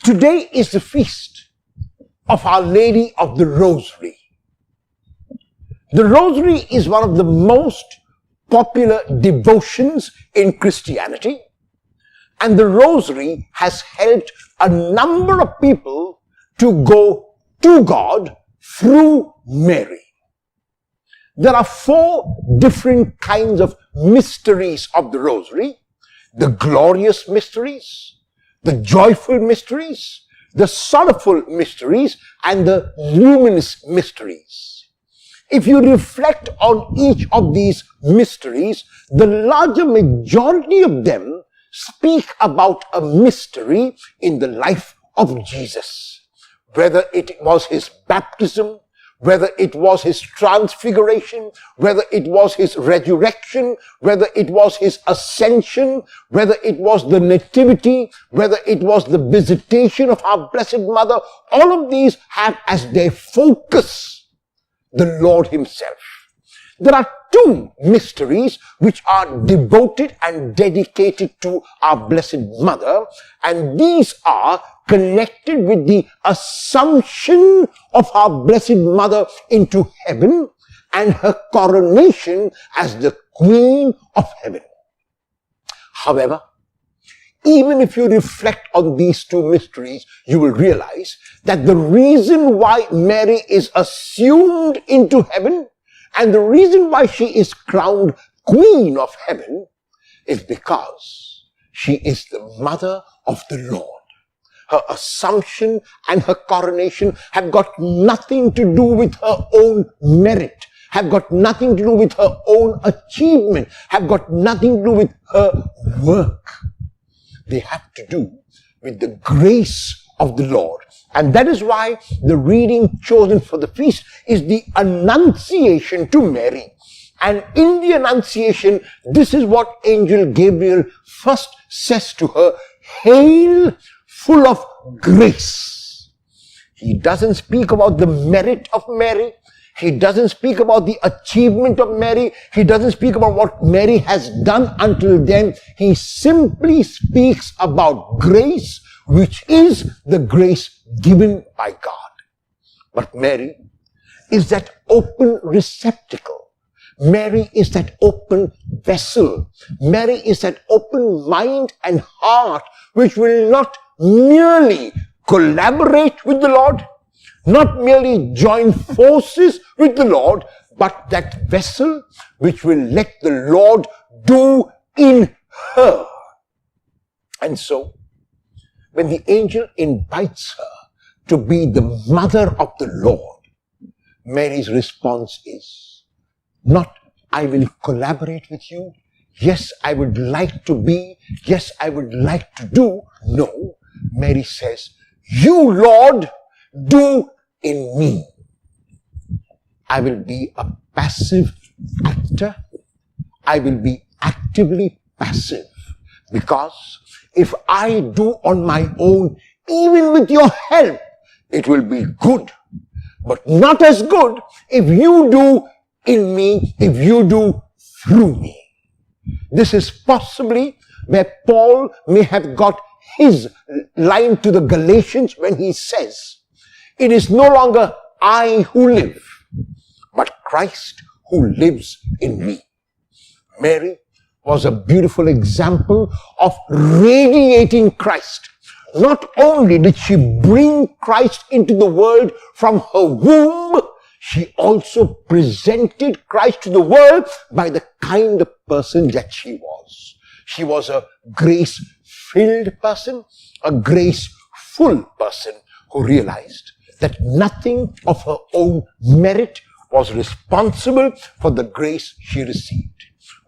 Today is the feast of Our Lady of the Rosary. The Rosary is one of the most popular devotions in Christianity, and the Rosary has helped a number of people to go to God through Mary. There are 4 different kinds of mysteries of the Rosary: the glorious mysteries, the joyful mysteries, the sorrowful mysteries, and the luminous mysteries. If you reflect on each of these mysteries, the larger majority of them speak about a mystery in the life of Jesus. Whether it was his baptism, whether it was his transfiguration, whether it was his resurrection, whether it was his ascension, whether it was the nativity, whether it was the visitation of our Blessed Mother, all of these have as their focus the Lord himself. There are 2 mysteries which are devoted and dedicated to our Blessed Mother, and these are connected with the assumption of our Blessed Mother into heaven and her coronation as the Queen of Heaven. However, even if you reflect on these 2 mysteries, you will realize that the reason why Mary is assumed into heaven and the reason why she is crowned Queen of Heaven is because she is the mother of the Lord. Her assumption and her coronation have got nothing to do with her own merit, have got nothing to do with her own achievement, have got nothing to do with her work. They have to do with the grace of the Lord. And that is why the reading chosen for the feast is the Annunciation to Mary. And in the Annunciation, this is what Angel Gabriel first says to her: "Hail, full of grace." He doesn't speak about the merit of Mary. He doesn't speak about the achievement of Mary. He doesn't speak about what Mary has done until then. He simply speaks about grace, which is the grace given by God. But Mary is that open receptacle. Mary is that open vessel. Mary is that open mind and heart which will not merely collaborate with the Lord, not merely join forces with the Lord, but that vessel which will let the Lord do in her. And so, when the angel invites her to be the mother of the Lord, Mary's response is not, "I will collaborate with you. Yes, I would like to be. Yes, I would like to do." No, Mary says, "You, Lord, do in me." I will be a passive actor. I will be actively passive, because if I do on my own, even with your help, it will be good, but not as good if you do in me, if you do through me. This is possibly where Paul may have got his line to the Galatians when he says, "It is no longer I who live, but Christ who lives in me." Mary was a beautiful example of radiating Christ. Not only did she bring Christ into the world from her womb, she also presented Christ to the world by the kind of person that she was. She was a grace-filled person, a grace-full person who realized that nothing of her own merit was responsible for the grace she received.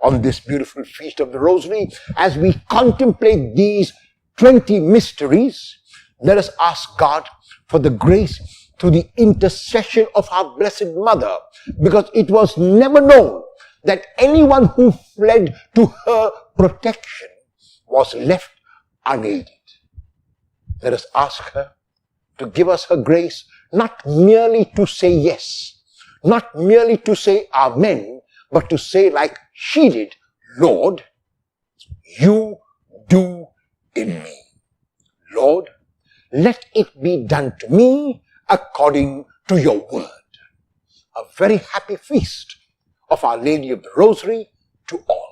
On this beautiful feast of the Rosary, as we contemplate these 20 mysteries, let us ask God for the grace through the intercession of our Blessed Mother, because it was never known that anyone who fled to her protection was left unaided. Let us ask her to give us her grace, not merely to say yes, not merely to say amen, but to say like she did, "Lord, you do in me." Lord, let it be done to me according to your word. A very happy feast of Our Lady of the Rosary to all.